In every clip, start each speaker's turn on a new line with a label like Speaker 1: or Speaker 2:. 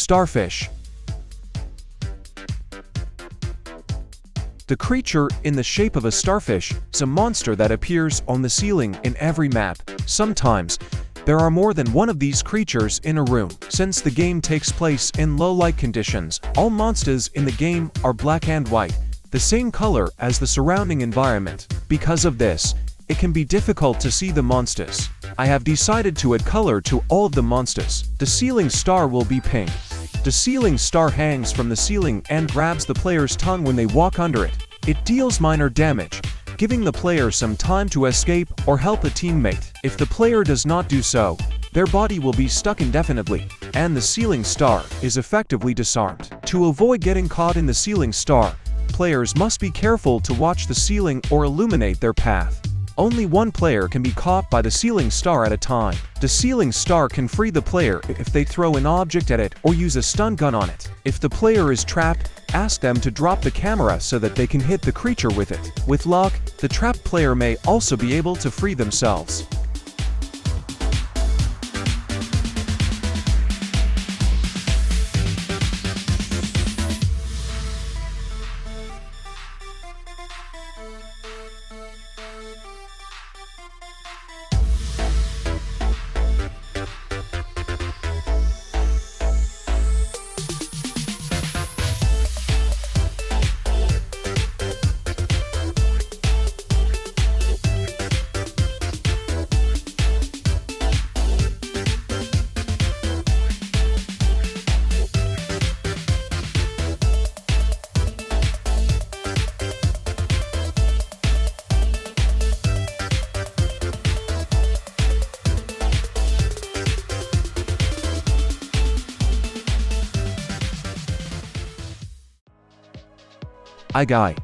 Speaker 1: Starfish. The creature, in the shape of a starfish, is a monster that appears on the ceiling in every map. Sometimes, there are more than one of these creatures in a room. Since the game takes place in low light conditions, all monsters in the game are black and white, the same color as the surrounding environment. Because of this, it can be difficult to see the monsters. I have decided to add color to all of the monsters. The ceiling star will be pink. The ceiling star hangs from the ceiling and grabs the player's tongue when they walk under it. It deals minor damage, giving the player some time to escape or help a teammate. If the player does not do so, their body will be stuck indefinitely, and the ceiling star is effectively disarmed. To avoid getting caught in the ceiling star, players must be careful to watch the ceiling or illuminate their path. Only one player can be caught by the ceiling star at a time. The ceiling star can free the player if they throw an object at it or use a stun gun on it. If the player is trapped, ask them to drop the camera so that they can hit the creature with it. With luck, the trapped player may also be able to free themselves. EyeGuy.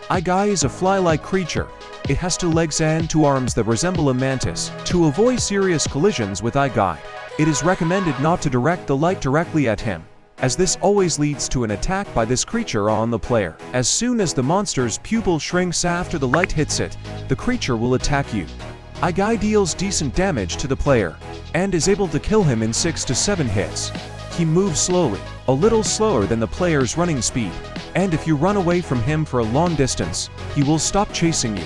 Speaker 1: EyeGuy is a fly-like creature. It has 2 legs and 2 arms that resemble a mantis. To avoid serious collisions with EyeGuy, it is recommended not to direct the light directly at him, as this always leads to an attack by this creature on the player. As soon as the monster's pupil shrinks after the light hits it, the creature will attack you. EyeGuy deals decent damage to the player, and is able to kill him in 6 to 7 hits. He moves slowly, a little slower than the player's running speed, and if you run away from him for a long distance, he will stop chasing you.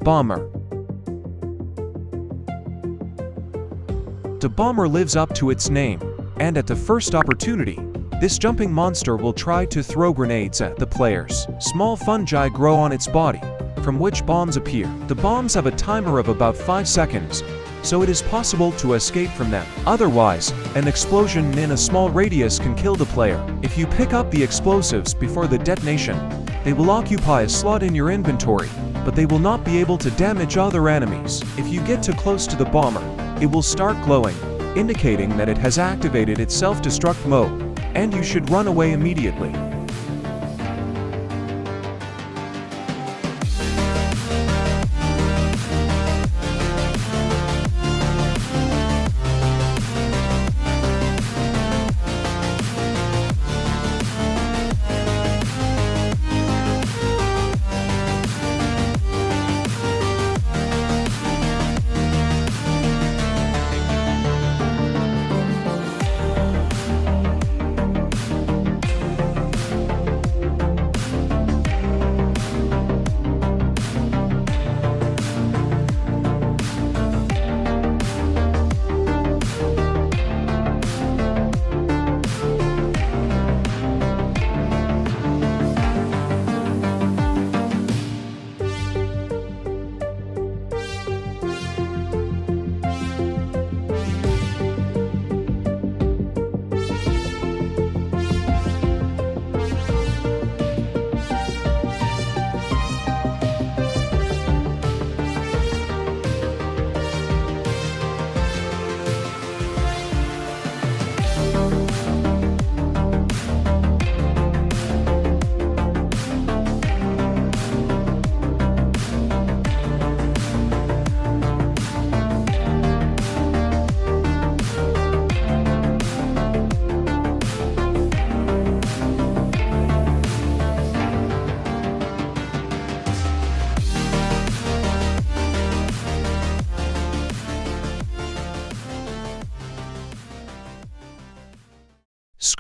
Speaker 1: Bomber. The bomber lives up to its name, and at the first opportunity, this jumping monster will try to throw grenades at the players. Small fungi grow on its body, from which bombs appear. The bombs have a timer of about 5 seconds, so it is possible to escape from them. Otherwise, an explosion in a small radius can kill the player. If you pick up the explosives before the detonation, they will occupy a slot in your inventory, but they will not be able to damage other enemies. If you get too close to the bomber, it will start glowing, indicating that it has activated its self-destruct mode, and you should run away immediately.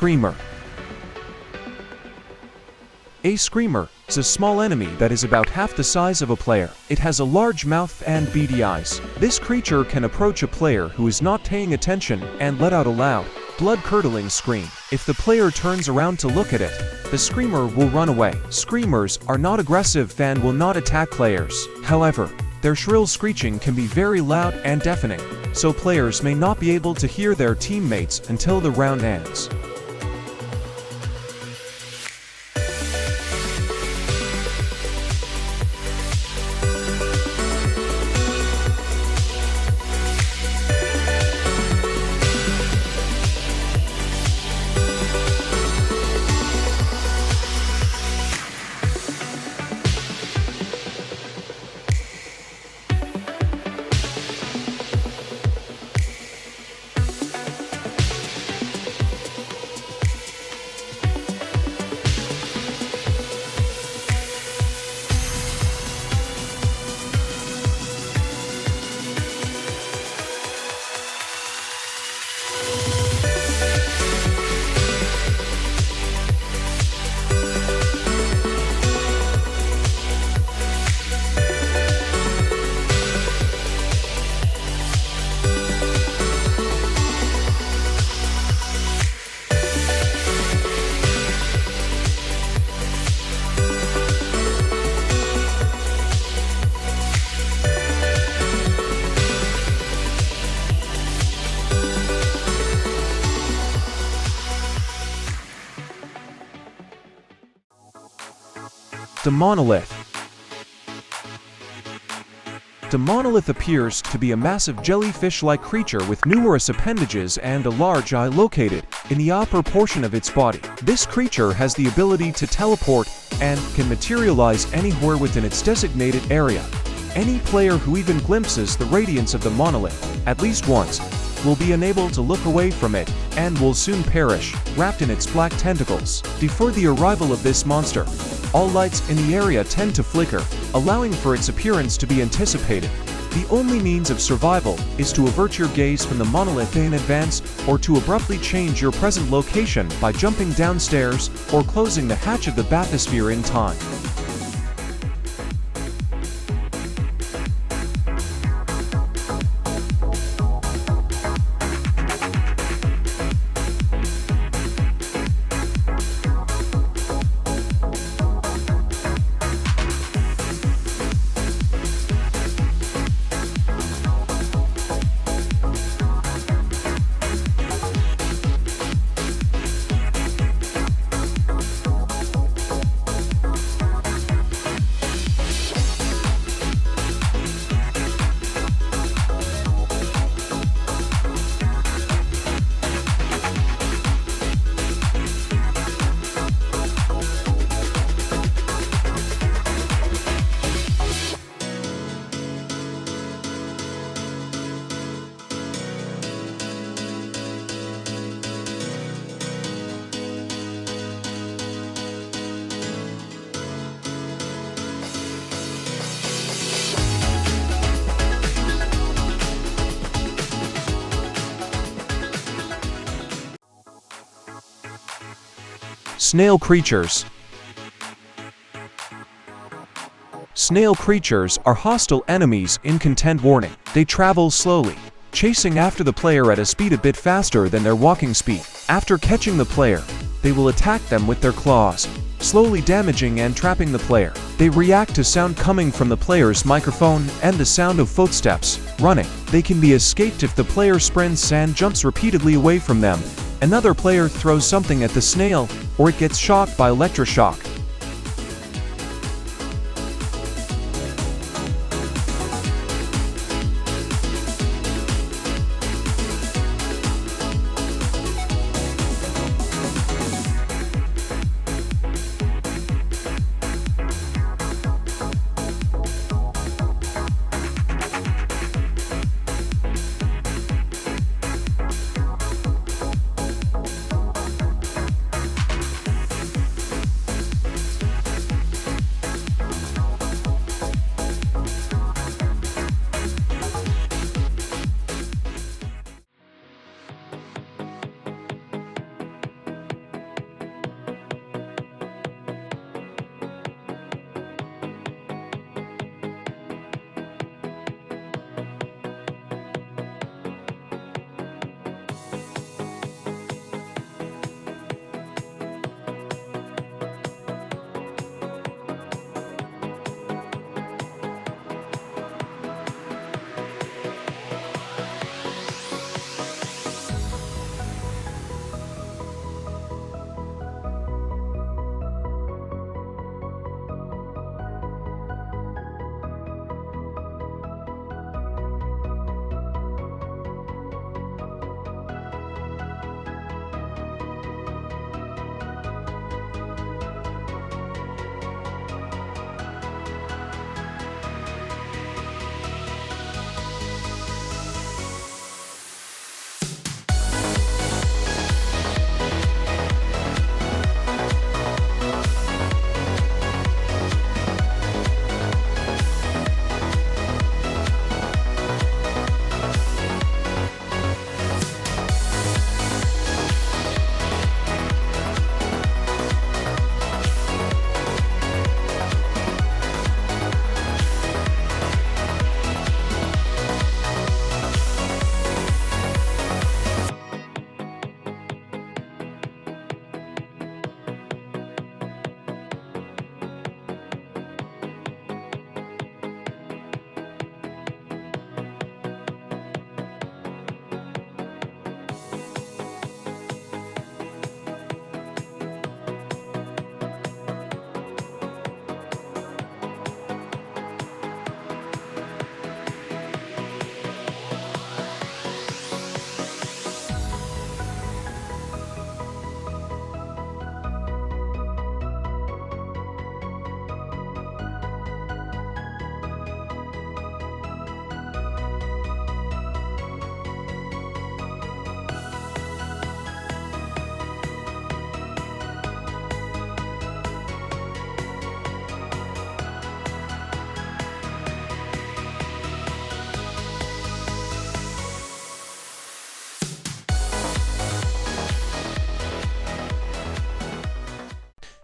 Speaker 1: Screamer. A screamer is a small enemy that is about half the size of a player. It has a large mouth and beady eyes. This creature can approach a player who is not paying attention and let out a loud, blood-curdling scream. If the player turns around to look at it, the screamer will run away. Screamers are not aggressive and will not attack players. However, their shrill screeching can be very loud and deafening, so players may not be able to hear their teammates until the round ends. The Monolith. The Monolith appears to be a massive jellyfish-like creature with numerous appendages and a large eye located in the upper portion of its body. This creature has the ability to teleport and can materialize anywhere within its designated area. Any player who even glimpses the radiance of the Monolith, at least once, will be unable to look away from it and will soon perish, wrapped in its black tentacles. Before the arrival of this monster, all lights in the area tend to flicker, allowing for its appearance to be anticipated. The only means of survival is to avert your gaze from the monolith in advance or to abruptly change your present location by jumping downstairs or closing the hatch of the bathysphere in time. Snail Creatures. Snail creatures are hostile enemies in Content Warning. They travel slowly, chasing after the player at a speed a bit faster than their walking speed. After catching the player, they will attack them with their claws, slowly damaging and trapping the player. They react to sound coming from the player's microphone and the sound of footsteps running. They can be escaped if the player sprints and jumps repeatedly away from them. Another player throws something at the snail, or it gets shocked by electroshock.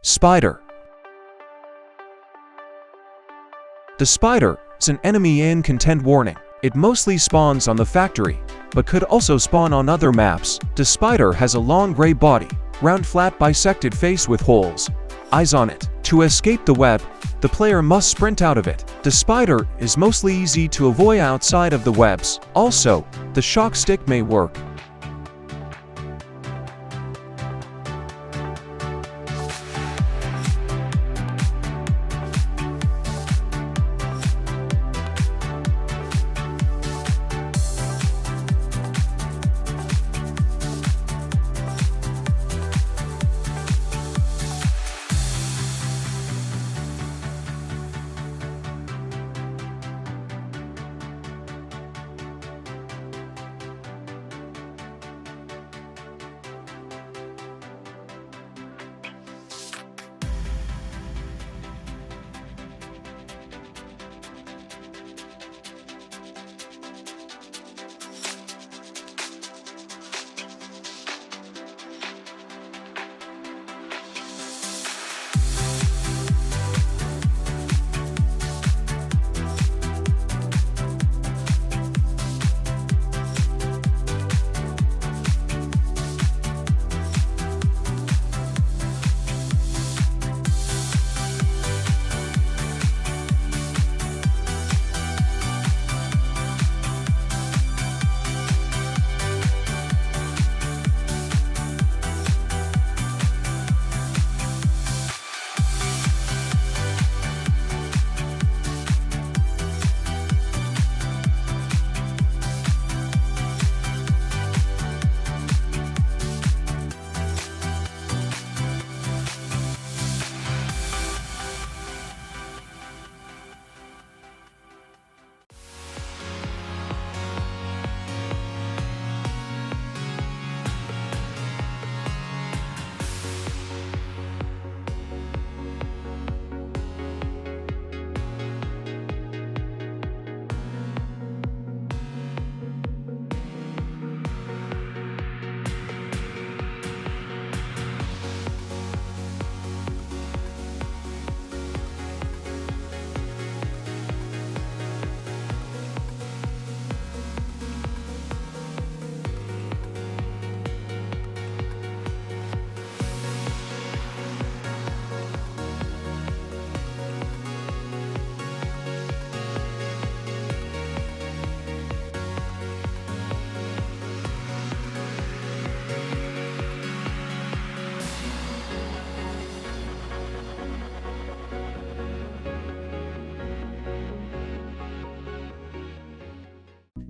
Speaker 1: Spider. The spider is an enemy in Content Warning. It mostly spawns on the factory, but could also spawn on other maps. The spider has a long gray body, round flat bisected face with holes, eyes on it. To escape the web, the player must sprint out of it. The spider is mostly easy to avoid outside of the webs. Also, the shock stick may work.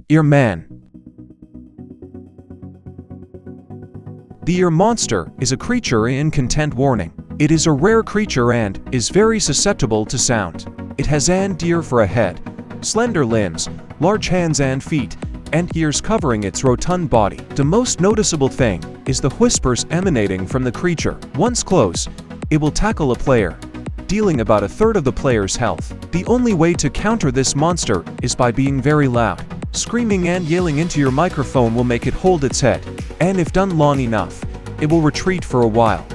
Speaker 1: Ear Man. The ear monster is a creature in content warning. It is a rare creature and is very susceptible to sound. It has an ear for a head, slender limbs, large hands and feet, and ears covering its rotund body. The most noticeable thing is the whispers emanating from the creature. Once close, it will tackle a player, dealing about a third of the player's health. The only way to counter this monster is by being very loud. Screaming and yelling into your microphone will make it hold its head, and if done long enough, it will retreat for a while.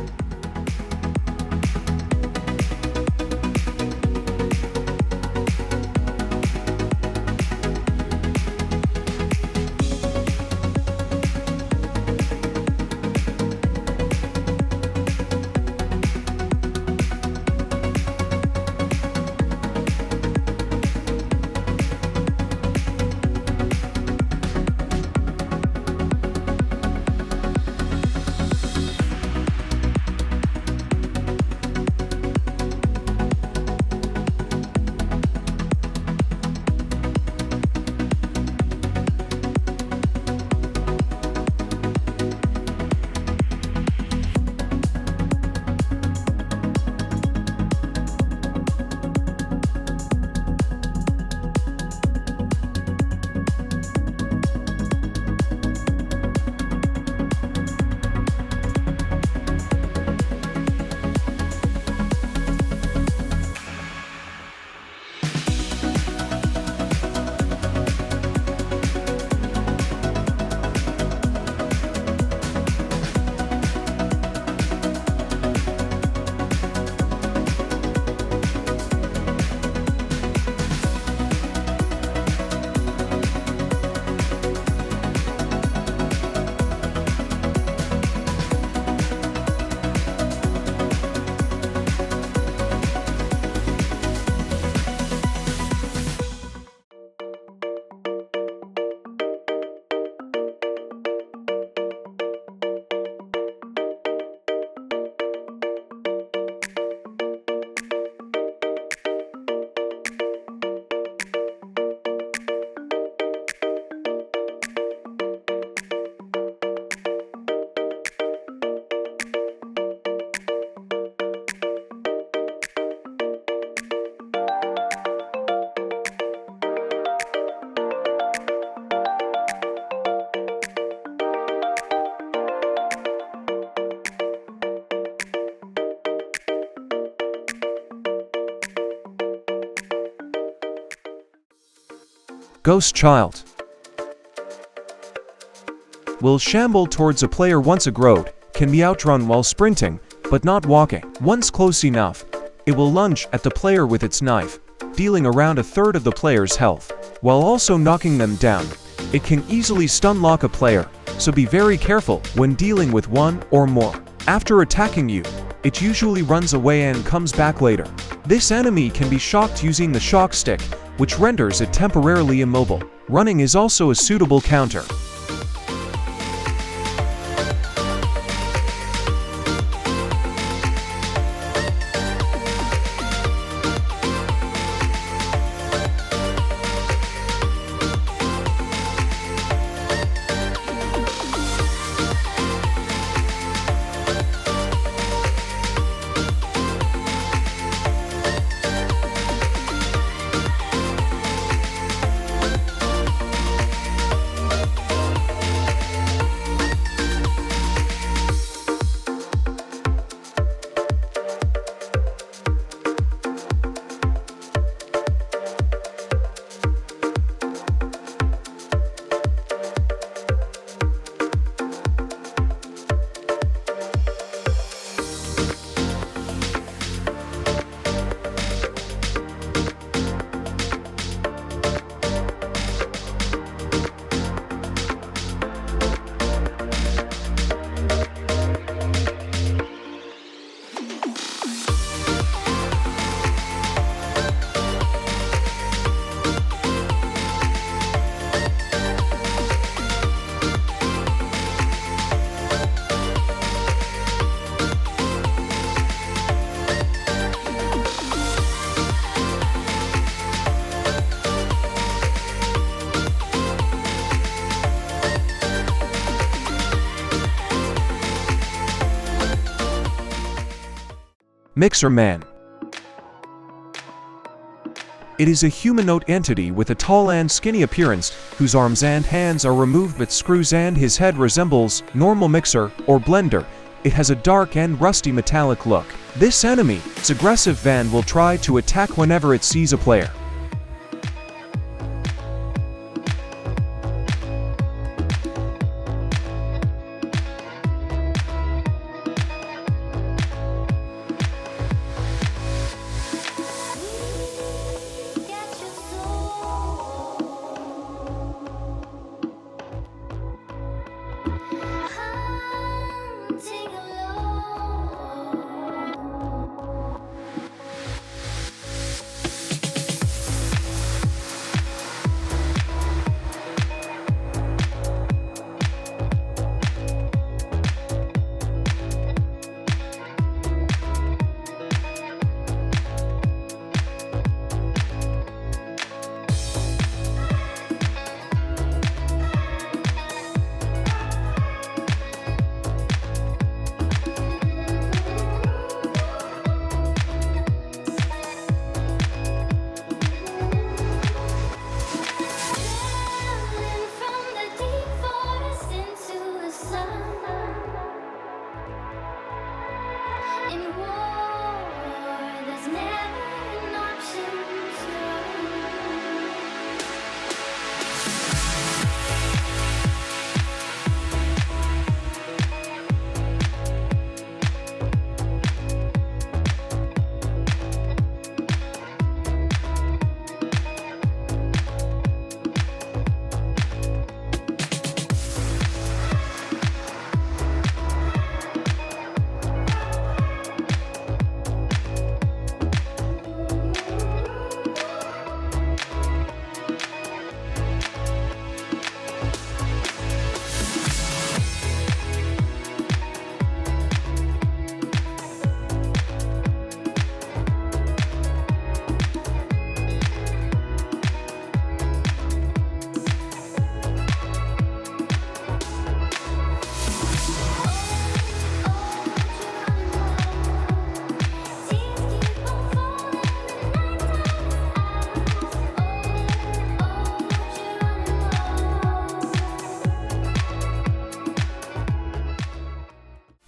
Speaker 1: Ghost Child will shamble towards a player once aggroed, can be outrun while sprinting, but not walking. Once close enough, it will lunge at the player with its knife, dealing around a third of the player's health, while also knocking them down. It can easily stun lock a player, so be very careful when dealing with one or more. After attacking you, it usually runs away and comes back later. This enemy can be shocked using the shock stick, which renders it temporarily immobile. Running is also a suitable counter. Mixer Man. It is a humanoid entity with a tall and skinny appearance, whose arms and hands are removed with screws, and his head resembles normal mixer or blender. It has a dark and rusty metallic look. This enemy's aggressive van will try to attack whenever it sees a player.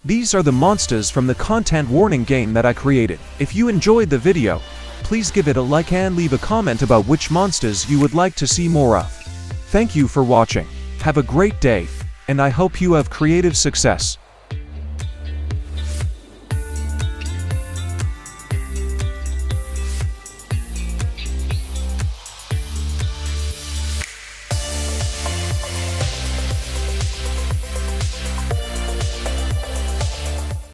Speaker 1: These are the monsters from the content warning game that I created. If you enjoyed the video, please give it a like and leave a comment about which monsters you would like to see more of. Thank you for watching. Have a great day, and I hope you have creative success.